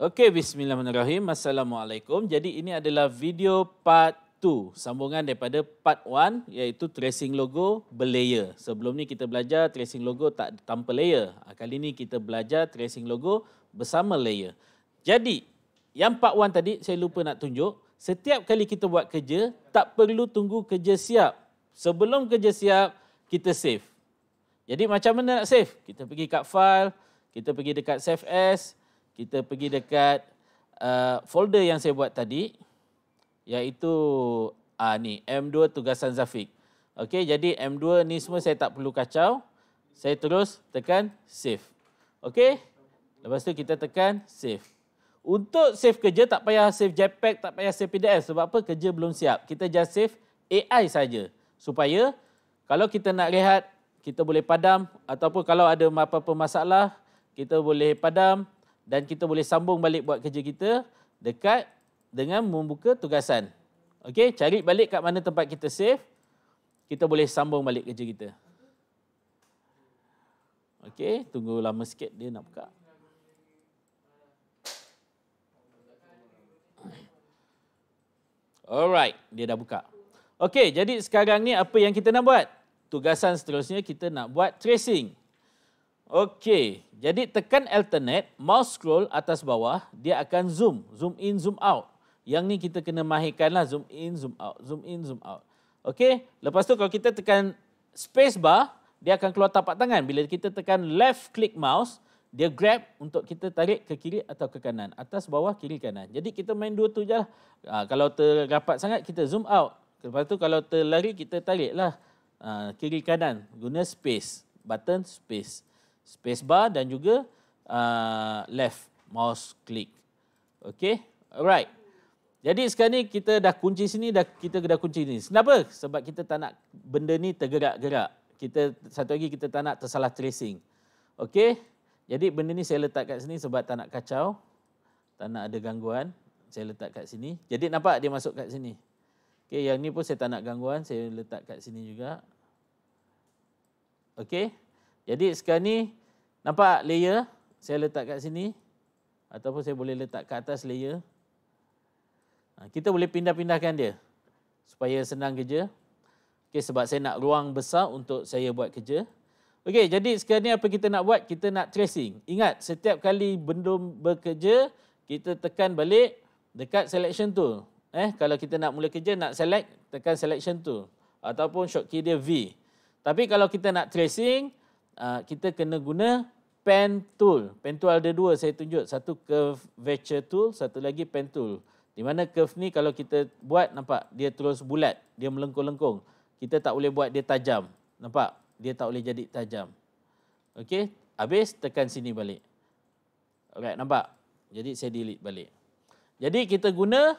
Okey, bismillahirrahmanirrahim. Assalamualaikum. Jadi ini adalah video part 2, sambungan daripada part 1 iaitu tracing logo berlayer. Sebelum ni kita belajar tracing logo tak tanpa layer. Kali ni kita belajar tracing logo bersama layer. Jadi, yang part 1 tadi saya lupa nak tunjuk, setiap kali kita buat kerja, tak perlu tunggu kerja siap. Sebelum kerja siap, kita save. Jadi macam mana nak save? Kita pergi kat file, kita pergi dekat save as, kita pergi dekat folder yang saya buat tadi, iaitu ni M2 tugasan Zafiq. Okey, jadi M2 ni semua saya tak perlu kacau. Saya terus tekan save. Okey? Lepas tu kita tekan save. Untuk save kerja tak payah save JPEG, tak payah save PDF. Sebab apa? Kerja belum siap. Kita just save AI saja. Supaya kalau kita nak rehat, kita boleh padam. Ataupun kalau ada apa-apa masalah, kita boleh padam. Dan kita boleh sambung balik buat kerja kita dekat dengan membuka tugasan. Okey, cari balik kat mana tempat kita save. Kita boleh sambung balik kerja kita. Okey, tunggu lama sikit dia nak buka. Alright, dia dah buka. Okey, jadi sekarang ni apa yang kita nak buat? Tugasan seterusnya kita nak buat tracing. Okey, jadi tekan alternate, mouse scroll atas bawah, dia akan zoom in, zoom out. Yang ni kita kena mahirkanlah zoom in, zoom out, zoom in, zoom out. Okey, lepas tu kalau kita tekan space bar, dia akan keluar tapak tangan. Bila kita tekan left click mouse, dia grab untuk kita tarik ke kiri atau ke kanan. Atas, bawah, kiri, kanan. Jadi kita main dua tu je lah. Kalau terrapat sangat, kita zoom out. Lepas tu kalau terlari, kita tariklah kiri, kanan. Guna space, button space. Space bar dan juga left mouse click. Okey, alright. Jadi sekarang ni kita dah kunci sini, kita dah kunci ni. Kenapa? Sebab kita tak nak benda ni tergerak-gerak. Satu lagi kita tak nak tersalah tracing. Okey, jadi benda ni saya letak kat sini sebab tak nak kacau, tak nak ada gangguan. Saya letak kat sini. Jadi nampak dia masuk kat sini. Okey, yang ni pun saya tak nak gangguan, saya letak kat sini juga. Okey. Jadi sekarang ni, nampak layer, saya letak kat sini. Ataupun saya boleh letak kat atas layer. Kita boleh pindah-pindahkan dia. Supaya senang kerja. Okay, sebab saya nak ruang besar untuk saya buat kerja. Okey, jadi sekarang ni apa kita nak buat? Kita nak tracing. Ingat, setiap kali benda bekerja, kita tekan balik dekat selection tool. Kalau kita nak mula kerja, nak select, tekan selection tool. Ataupun shortcut dia V. Tapi kalau kita nak tracing, kita kena guna pen tool. Pen tool ada dua saya tunjuk. Satu curvature tool, satu lagi pen tool. Di mana curve ni kalau kita buat, nampak dia terus bulat. Dia melengkung-lengkung. Kita tak boleh buat dia tajam. Nampak? Dia tak boleh jadi tajam. Okey, habis tekan sini balik. Alright, nampak? Jadi saya delete balik. Jadi kita guna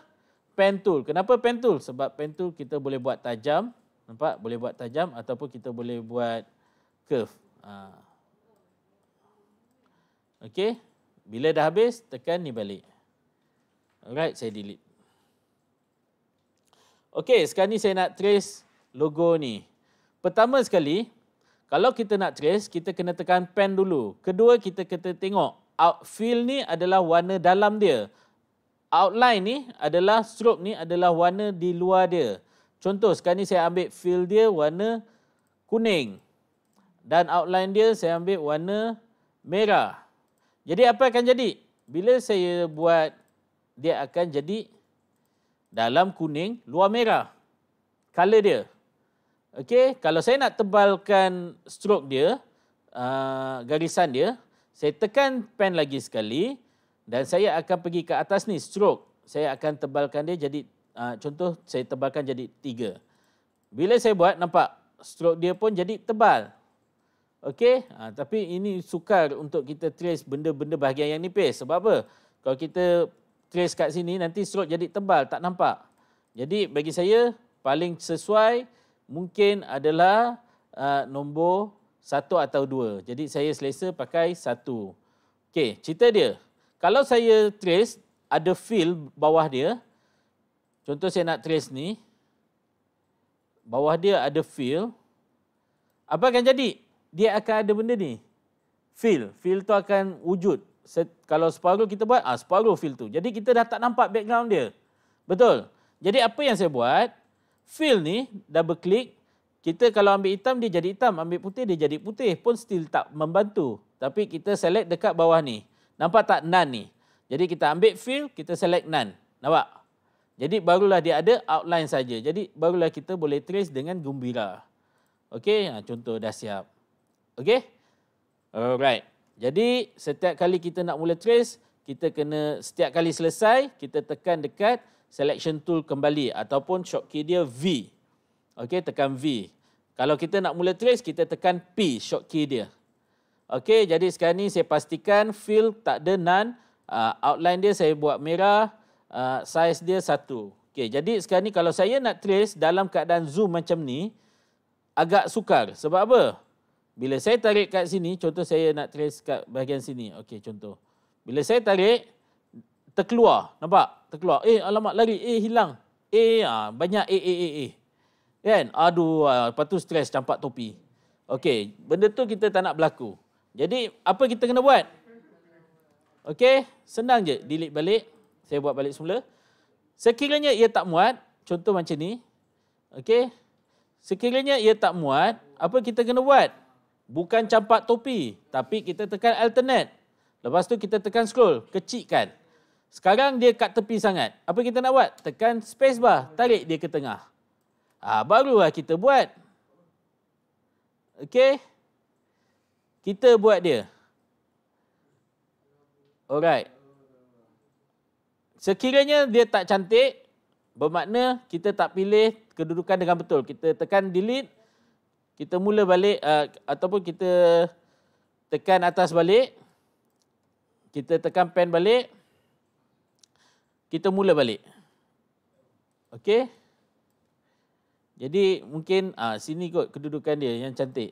pen tool. Kenapa pen tool? Sebab pen tool kita boleh buat tajam. Nampak? Boleh buat tajam ataupun kita boleh buat curve. Okey, bila dah habis, tekan ni balik. Alright, saya delete. Okey, sekarang ni saya nak trace logo ni. Pertama sekali, kalau kita nak trace, kita kena tekan pen dulu. Kedua, kita kena tengok fill ni adalah warna dalam dia. Outline ni adalah, stroke ni adalah warna di luar dia. Contoh, sekarang ni saya ambil fill dia warna kuning. Dan outline dia saya ambil warna merah. Jadi apa akan jadi? Bila saya buat, dia akan jadi dalam kuning, luar merah. Color dia. Okey, kalau saya nak tebalkan stroke dia, garisan dia, saya tekan pen lagi sekali dan saya akan pergi ke atas ni, stroke. Saya akan tebalkan dia jadi, contoh saya tebalkan jadi 3. Bila saya buat, nampak stroke dia pun jadi tebal. Okey, tapi ini sukar untuk kita trace benda-benda bahagian yang nipis. Sebab apa? Kalau kita trace kat sini, nanti stroke jadi tebal, tak nampak. Jadi bagi saya, paling sesuai mungkin adalah nombor 1 atau 2. Jadi saya selesa pakai 1. Okey, cerita dia. Kalau saya trace, ada fill bawah dia. Contoh saya nak trace ni. Bawah dia ada fill. Apa akan jadi? Dia akan ada benda ni. Fill. Fill tu akan wujud. kalau separuh kita buat, separuh fill tu. Jadi kita dah tak nampak background dia. Betul? Jadi apa yang saya buat, fill ni double click, kita kalau ambil hitam dia jadi hitam, ambil putih dia jadi putih pun still tak membantu. Tapi kita select dekat bawah ni. Nampak tak none ni? Jadi kita ambil fill, kita select none. Nampak? Jadi barulah dia ada outline saja. Jadi barulah kita boleh trace dengan gembira. Okey, contoh dah siap. Okey? Alright. Jadi setiap kali kita nak mula trace, kita kena setiap kali selesai, kita tekan dekat selection tool kembali ataupun shortcut dia V. Okey, tekan V. Kalau kita nak mula trace, kita tekan P, shortcut dia. Okey, jadi sekarang ni saya pastikan fill tak ada none. Outline dia saya buat merah, size dia 1. Okey, jadi sekarang ni kalau saya nak trace dalam keadaan zoom macam ni, agak sukar. Sebab apa? Bila saya tarik kat sini, contoh saya nak trace kat bahagian sini. Okey, contoh. Bila saya tarik, terkeluar. Nampak? Terkeluar. Alamak, lari. Hilang. Banyak A. Kan? Aduh, lepas tu stres campak topi. Okey, benda tu kita tak nak berlaku. Jadi, apa kita kena buat? Okey, senang je. Delete balik. Saya buat balik semula. Sekiranya ia tak muat, contoh macam ni. Okey. Sekiranya ia tak muat, apa kita kena buat? Bukan campak topi, tapi kita tekan alternate. Lepas tu kita tekan scroll, kecilkan. Sekarang dia kat tepi sangat. Apa kita nak buat? Tekan space bar, tarik dia ke tengah. Barulah kita buat. Okey. Kita buat dia. Alright. Sekiranya dia tak cantik, bermakna kita tak pilih kedudukan dengan betul. Kita tekan delete, kita mula balik ataupun kita tekan atas balik, kita tekan pen balik, kita mula balik. Okey. Jadi mungkin sini kot kedudukan dia yang cantik.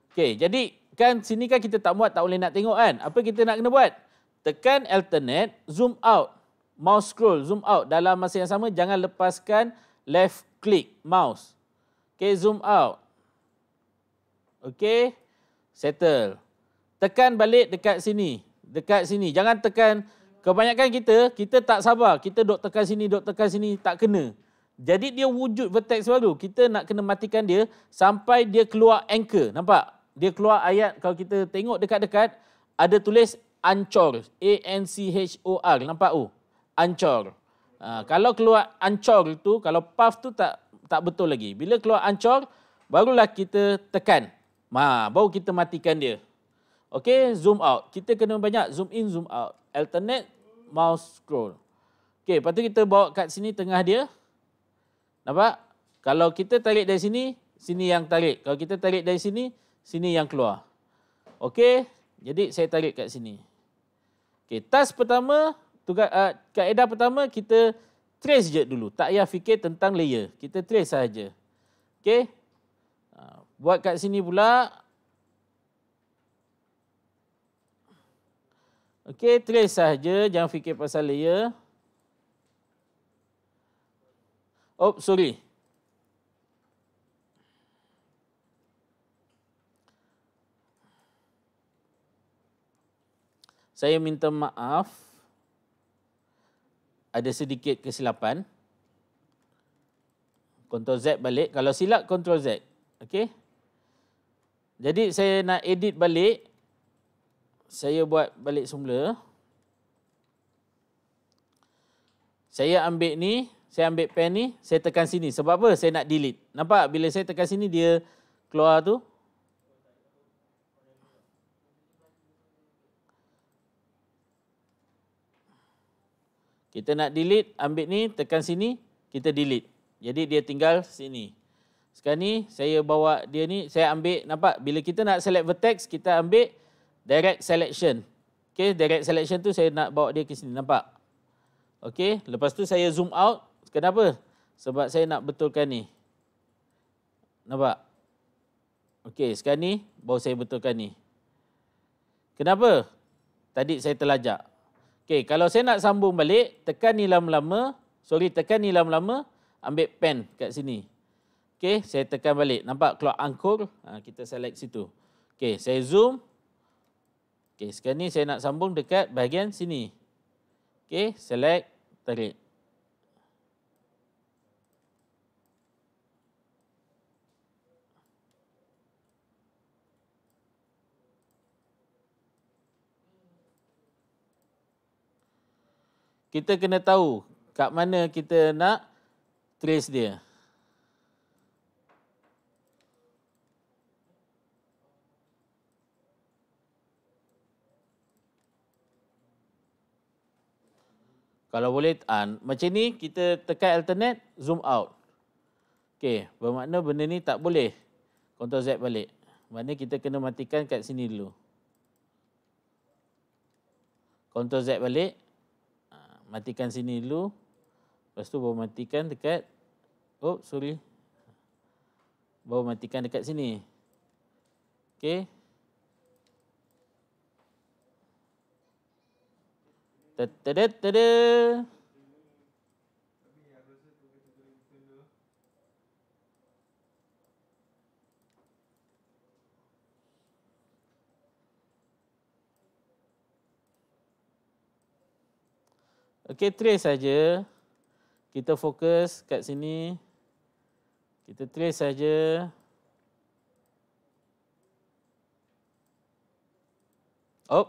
Okey, jadi kan sini kan kita tak muat, tak boleh nak tengok kan. Apa kita nak kena buat? Tekan alternate, zoom out. Mouse scroll, zoom out. Dalam masa yang sama, jangan lepaskan left click mouse. Okey, zoom out. Okey, settle. Tekan balik dekat sini. Dekat sini. Jangan tekan. Kebanyakan kita tak sabar. Kita duk tekan sini, tak kena. Jadi dia wujud vertex baru. Kita nak kena matikan dia sampai dia keluar anchor. Nampak? Dia keluar ayat, kalau kita tengok dekat-dekat, ada tulis Ancor. A-N-C-H-O-R. Nampak? Ancor. Kalau keluar Ancor tu, kalau path tu tak betul lagi. Bila keluar Ancor, barulah kita tekan. Baru kita matikan dia. Okey, zoom out. Kita kena banyak zoom in, zoom out. Alternate, mouse scroll. Okey, lepas tu kita bawa kat sini tengah dia. Nampak? Kalau kita tarik dari sini, sini yang tarik. Kalau kita tarik dari sini, sini yang keluar. Okey, jadi saya tarik kat sini. Okey, task pertama, kaedah pertama kita trace je dulu. Tak payah fikir tentang layer. Kita trace sahaja. Okey. Buat kat sini pula. Okey, trace sahaja. Jangan fikir pasal layer. Sorry. Saya minta maaf. Ada sedikit kesilapan. Ctrl Z balik. Kalau silap, Ctrl Z. Okey. Jadi saya nak edit balik. Saya buat balik semula. Saya ambil ni. Saya ambil pen ni. Saya tekan sini. Sebab apa? Saya nak delete. Nampak? Bila saya tekan sini, dia keluar tu. Kita nak delete, ambil ni, tekan sini, kita delete. Jadi dia tinggal sini. Sekarang ni saya bawa dia ni, saya ambil, nampak? Bila kita nak select vertex, kita ambil direct selection. Okey, direct selection tu saya nak bawa dia ke sini, nampak? Okey, lepas tu saya zoom out. Kenapa? Sebab saya nak betulkan ni. Nampak? Okey, sekarang ni baru saya betulkan ni. Kenapa? Tadi saya terlajak. Okey, kalau saya nak sambung balik, tekan ni lama-lama. Tekan ni lama-lama. Ambil pen kat sini. Okey, saya tekan balik. Nampak keluar angkor? Kita select situ. Okey, saya zoom. Okey, sekarang ni saya nak sambung dekat bahagian sini. Okey, select, tarik. Kita kena tahu kat mana kita nak trace dia. Kalau boleh, macam ni kita tekan alternate, zoom out. Okey, bermakna benda ni tak boleh. Ctrl Z balik. Maknanya kita kena matikan kat sini dulu. Ctrl Z balik. Matikan sini dulu. Lepas tu baru matikan dekat, baru matikan dekat sini. Okey. Tada. Okey, trace saja. Kita fokus kat sini. Kita trace saja.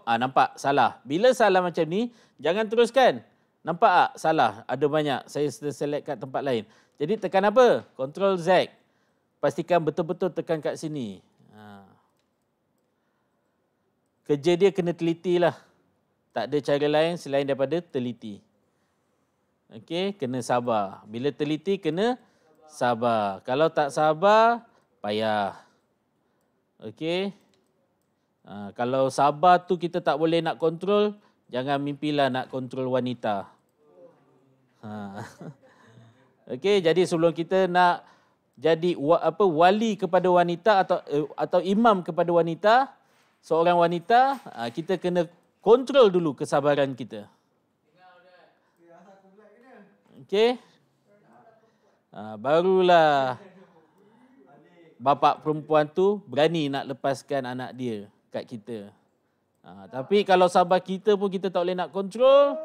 Nampak salah. Bila salah macam ni, jangan teruskan. Nampak tak? Salah. Ada banyak. Saya select kat tempat lain. Jadi tekan apa? Ctrl Z. Pastikan betul-betul tekan kat sini. Kerja dia kena teliti lah. Tak ada cara lain selain daripada teliti. Okey, kena sabar. Bila teliti, kena sabar. Kalau tak sabar, payah. Okey. Kalau sabar tu kita tak boleh nak kontrol, jangan mimpilah nak kontrol wanita. Okey, jadi sebelum kita nak jadi wali kepada wanita atau imam kepada wanita, seorang wanita, kita kena kontrol dulu kesabaran kita. Okey. Barulah bapa perempuan tu berani nak lepaskan anak dia kat kita. Tapi kalau sabar kita pun kita tak boleh nak kontrol,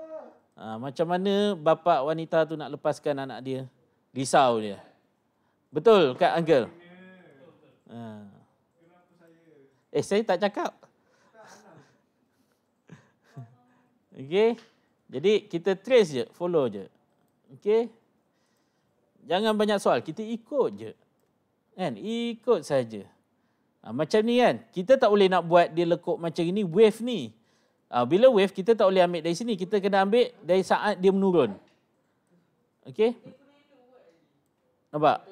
macam mana bapa wanita tu nak lepaskan anak dia? Risau dia. Betul Kak Uncle? Saya tak cakap. Okey. Jadi kita trace je, follow je. Okey. Jangan banyak soal, kita ikut je. Kan? Ikut saja. Macam ni kan, kita tak boleh nak buat dia lekuk macam ini, wave ni. Bila wave, kita tak boleh ambil dari sini. Kita kena ambil dari saat dia menurun. Okey? Nampak?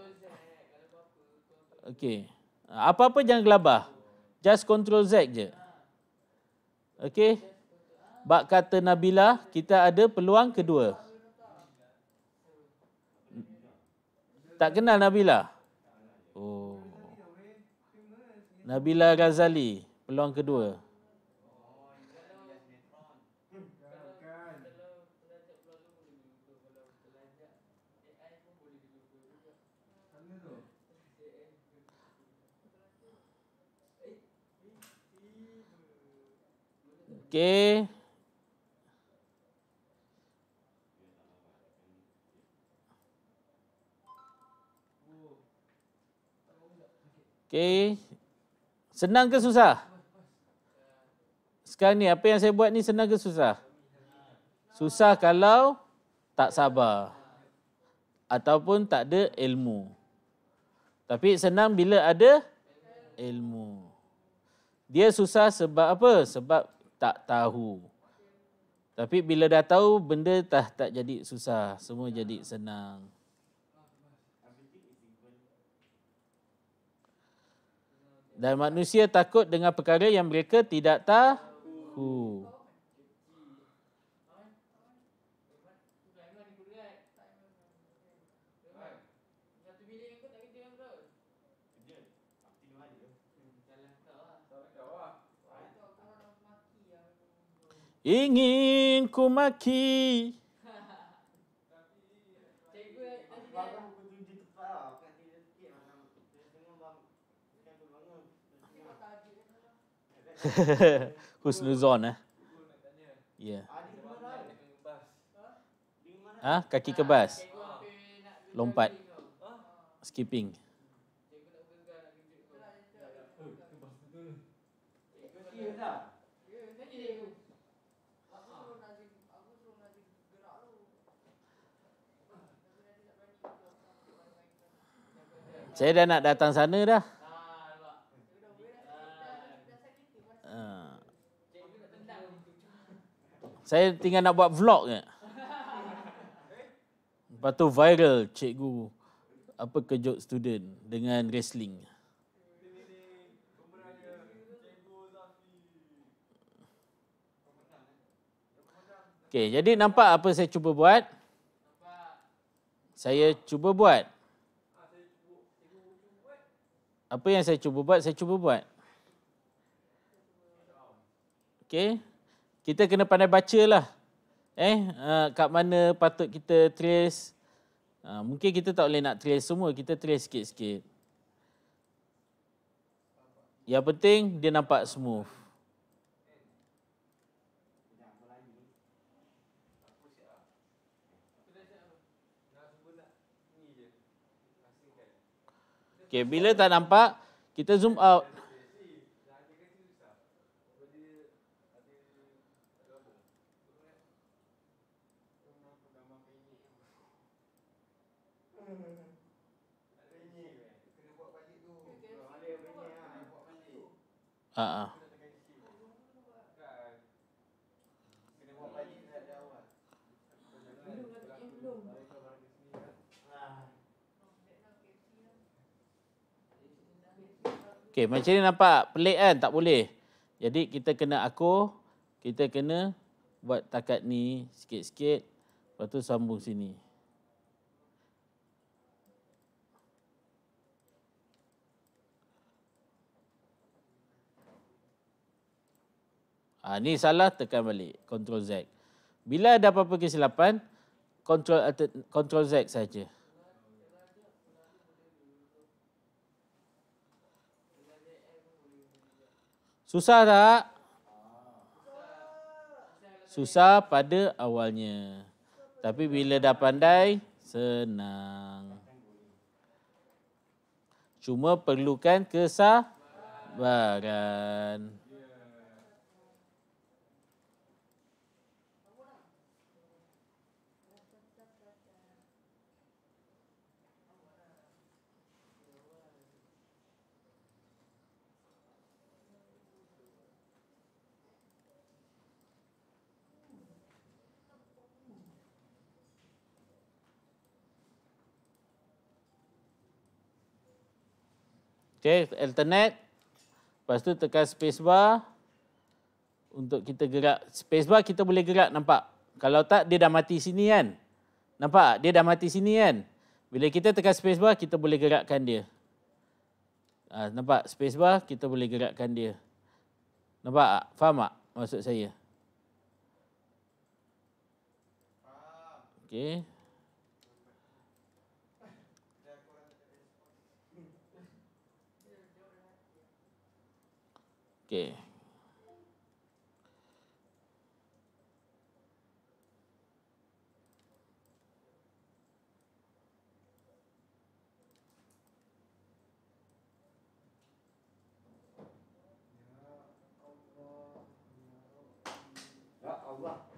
Okey. Apa-apa jangan gelabah. Just Ctrl Z je. Okey? Bak kata Nabila, kita ada peluang kedua. Tak kenal Nabila? Nabila Ghazali, peluang kedua. Okey. Okey. Senang ke susah? Sekarang ni apa yang saya buat ni senang ke susah? Susah kalau tak sabar. Ataupun tak ada ilmu. Tapi senang bila ada ilmu. Dia susah sebab apa? Sebab tak tahu. Tapi bila dah tahu, benda tak jadi susah. Semua jadi senang. Dan manusia takut dengan perkara yang mereka tidak tahu. Ingin ku maki. Husnuzon Ya. Kaki kebas. Lompat. Skipping. Saya dah nak datang sana dah. Saya tinggal nak buat vlog je. Lepas tu viral cikgu kejut student dengan wrestling. Okey, jadi nampak apa saya cuba buat? Saya cuba buat. Apa yang saya cuba buat, saya cuba buat. Okey. Kita kena pandai baca lah. Kat mana patut kita trace. Mungkin kita tak boleh nak trace semua. Kita trace sikit-sikit. Yang penting dia nampak smooth. Okey, bila tak nampak, kita zoom out. Okey, macam ni nampak pelik kan? Tak boleh. Jadi kita kena akur, kita kena buat takat ni sikit-sikit, lepas tu sambung sini. Ni salah, tekan balik. Ctrl Z. Bila ada apa-apa kesilapan, Ctrl Z saja. Susah tak? Susah pada awalnya. Tapi bila dah pandai, senang. Cuma perlukan kesabaran. Okey, alternate. Lepas tu tekan spacebar untuk kita gerak. Spacebar kita boleh gerak, nampak? Kalau tak, dia dah mati sini kan? Nampak? Dia dah mati sini kan? Bila kita tekan spacebar, kita boleh gerakkan dia. Nampak? Spacebar, kita boleh gerakkan dia. Nampak? Faham tak maksud saya? Okey. Okey. Ya Allah.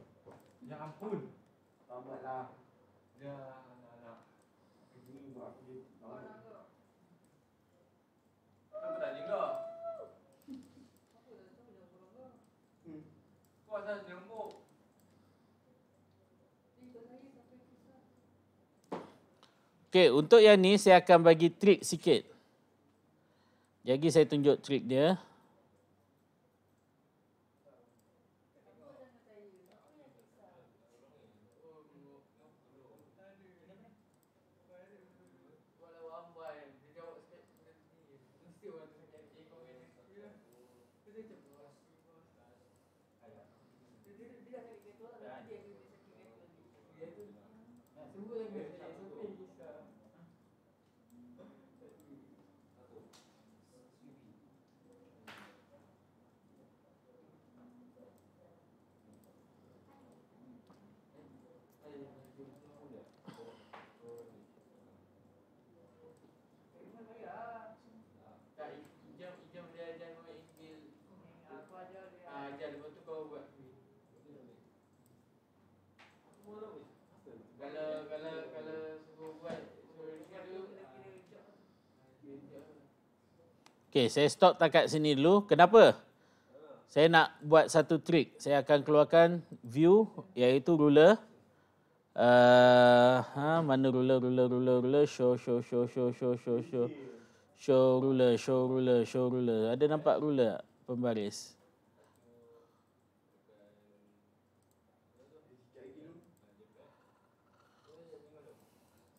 Ya ampun. Tamatlah. Ya nak. Ini buat aku dia. Kenapa tak jenggot? Kau asal jenggot? Okey, untuk yang ni saya akan bagi trik sikit. Jadi saya tunjuk trik dia. Okey, saya stop takat sini dulu. Kenapa? Saya nak buat satu trik. Saya akan keluarkan view iaitu ruler. Mana ruler. Show ruler. Ada nampak ruler tak? Pembaris.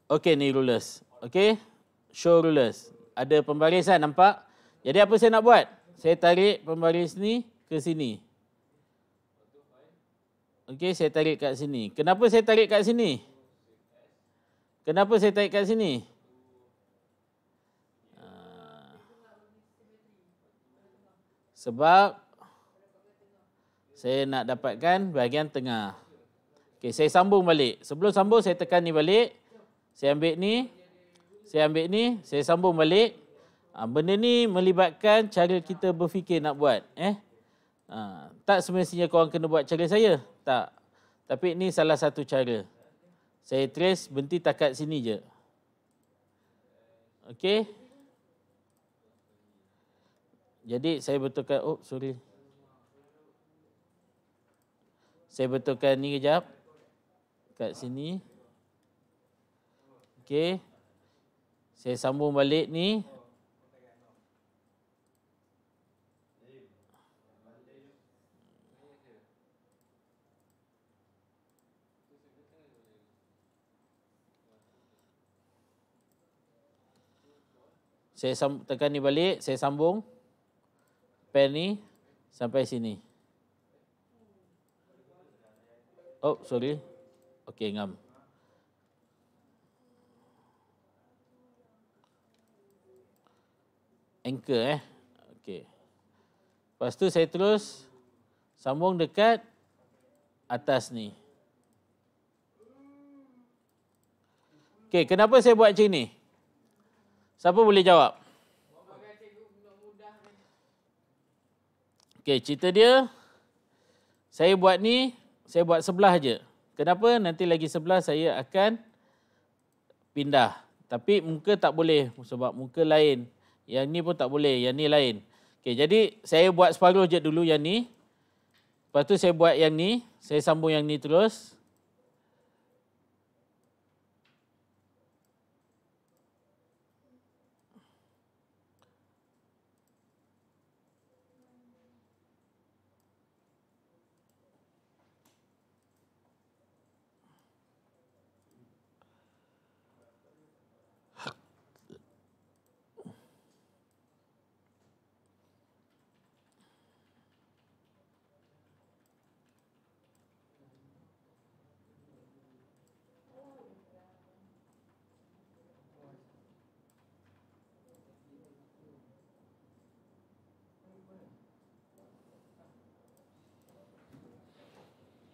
Okey, ni rulers. Okey, show rulers. Ada pembaris kan, nampak? Jadi apa saya nak buat? Saya tarik pembaris ni ke sini. Okey, saya tarik kat sini. Kenapa saya tarik kat sini? Sebab saya nak dapatkan bahagian tengah. Okey, saya sambung balik. Sebelum sambung, saya tekan ni balik. Saya ambil ni. Saya sambung balik. Benda ni melibatkan cara kita berfikir nak buat. Tak semestinya korang kena buat cara saya. Tak. Tapi ini salah satu cara. Saya trace, berhenti takat sini je. Okey. Jadi saya betulkan, saya betulkan ni kejap. Kat sini. Okey. Saya sambung balik ni. Saya tekan ni balik, saya sambung pen ni sampai sini. Sorry. Okey, ngam. Anchor Okey. Lepas tu saya terus sambung dekat atas ni. Okey, kenapa saya buat macam ni? Siapa boleh jawab? Okey, cerita dia, saya buat ni, saya buat sebelah je. Kenapa? Nanti lagi sebelah saya akan pindah. Tapi muka tak boleh sebab muka lain. Yang ni pun tak boleh, yang ni lain. Okey, jadi saya buat separuh je dulu yang ni. Lepas tu saya buat yang ni, saya sambung yang ni terus.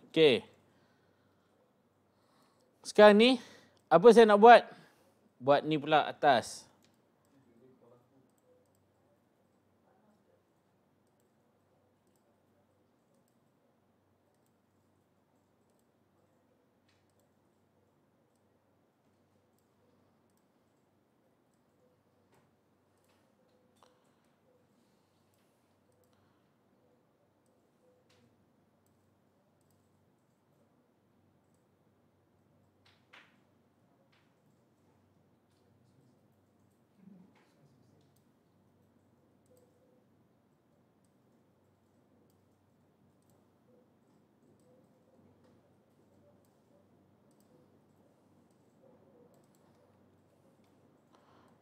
Okey. Sekarang ni, apa saya nak buat? Buat ni pula atas.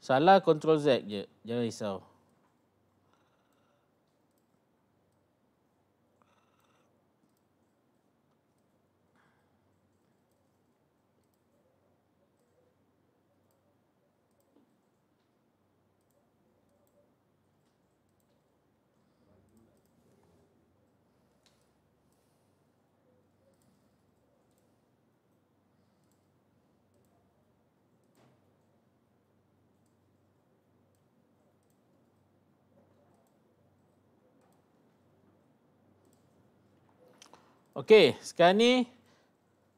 Salah Ctrl Z je, jangan risau. Okey, sekarang ni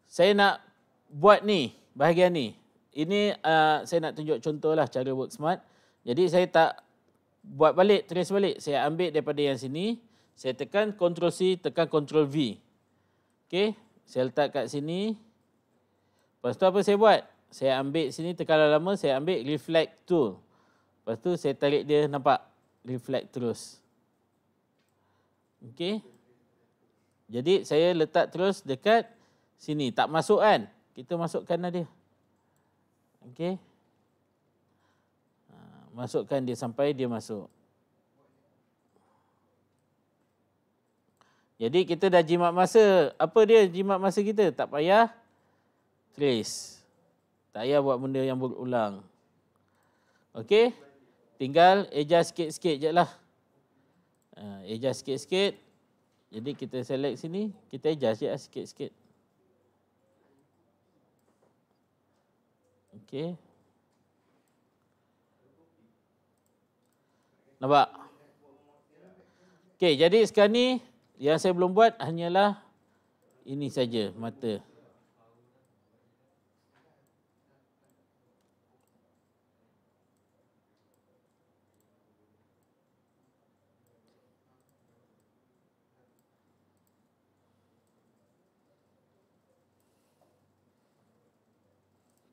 saya nak buat ni, bahagian ni. Ini saya nak tunjuk contohlah cara work smart. Jadi saya tak buat balik, trace balik. Saya ambil daripada yang sini, saya tekan Ctrl C, tekan Ctrl V. Okey, saya letak kat sini. Lepas tu apa saya buat? Saya ambil sini, tekan lama, saya ambil reflect tool. Lepas tu saya tarik dia, nampak? Reflect terus. Okey. Jadi saya letak terus dekat sini. Tak masuk kan? Kita masukkan dia. Okey. Masukkan dia sampai dia masuk. Jadi kita dah jimat masa. Apa dia jimat masa kita? Tak payah trace. Tak payah buat benda yang berulang. Okey. Tinggal adjust sikit-sikit je lah. Adjust sikit-sikit. Jadi kita select sini. Kita adjust je lah sikit-sikit. Okey. Nampak? Okey, jadi sekarang ni yang saya belum buat hanyalah ini saja, mata.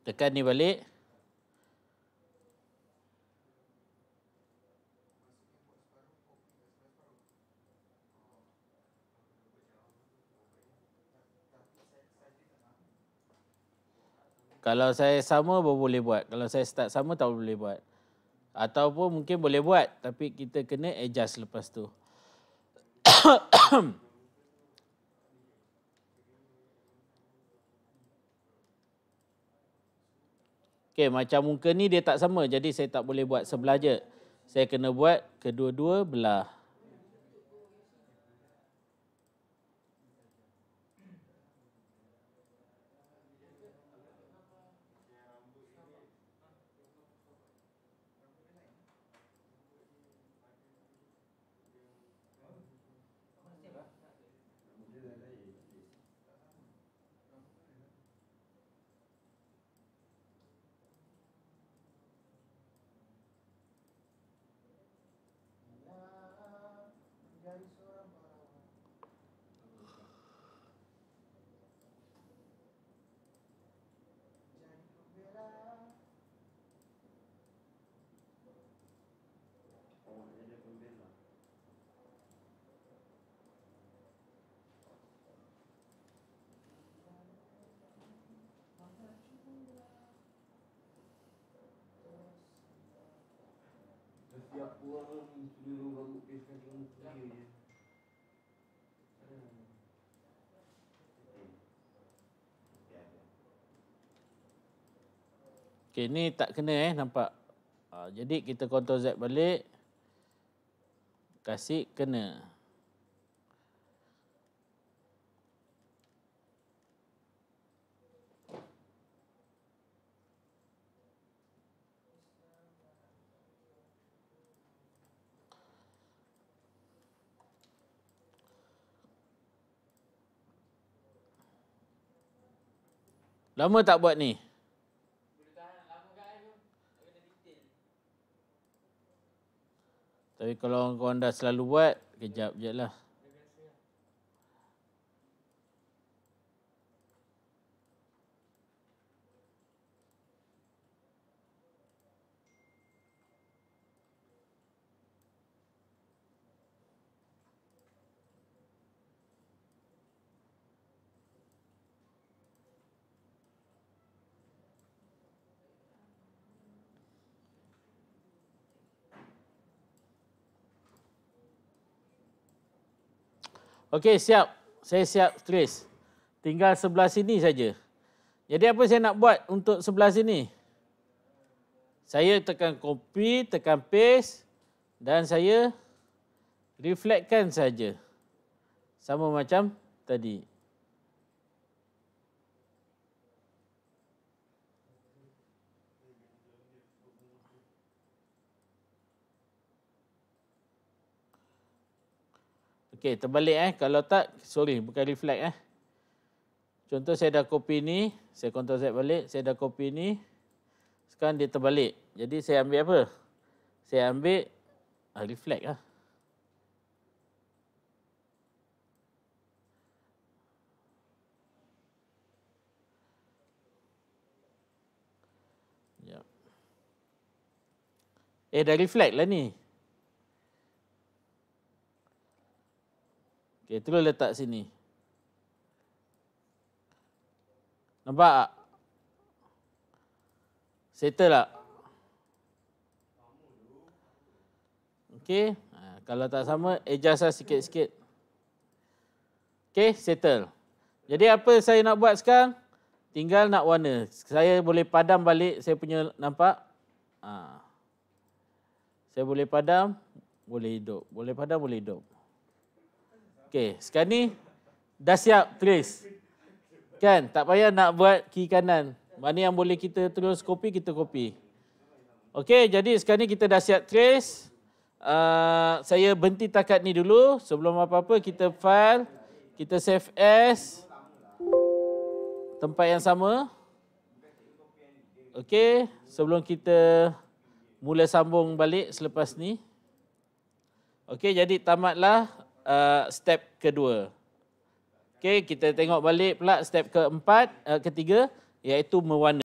Tekan ni balik. Kalau saya sama baru boleh buat. Kalau saya start sama tak boleh buat. Ataupun mungkin boleh buat tapi kita kena adjust lepas tu. Okey, macam muka ni dia tak sama. Jadi saya tak boleh buat sebelah je. Saya kena buat kedua-dua belah. Setiap orang suruh rambut peskan muka dia je. Okey, ni tak kena nampak. Jadi kita Ctrl Z balik. Kasih kena. Lama tak buat ni? Tapi kalau korang dah selalu buat, kejap je lah. Okey, siap. Saya siap trace. Tinggal sebelah sini saja. Jadi apa saya nak buat untuk sebelah sini? Saya tekan copy, tekan paste dan saya reflectkan saja. Sama macam tadi. Okey, terbalik Kalau tak, sorry, bukan reflect Contoh saya dah copy ni, saya Ctrl Z balik, saya dah copy ni. Sekarang dia terbalik. Jadi saya ambil apa? Saya ambil Reflect lah. Dah reflect lah ni. Okey, terus letak sini. Nampak tak? Settle tak? Okey. Kalau tak sama, adjust lah sikit-sikit. Okey, settle. Jadi apa saya nak buat sekarang? Tinggal nak warna. Saya boleh padam balik saya punya, nampak? Saya boleh padam, boleh hidup. Boleh padam, boleh hidup. Okey, sekarang ni dah siap trace. Kan? Tak payah nak buat kiri kanan. Mana yang boleh kita terus copy, kita copy. Okey, jadi sekarang ni kita dah siap trace. Saya berhenti takat ni dulu. Sebelum apa-apa, kita file. Kita save as. Tempat yang sama. Okey, sebelum kita mula sambung balik selepas ni. Okey, jadi tamatlah step kedua. Okey, kita tengok balik pula step ketiga, iaitu mewarna.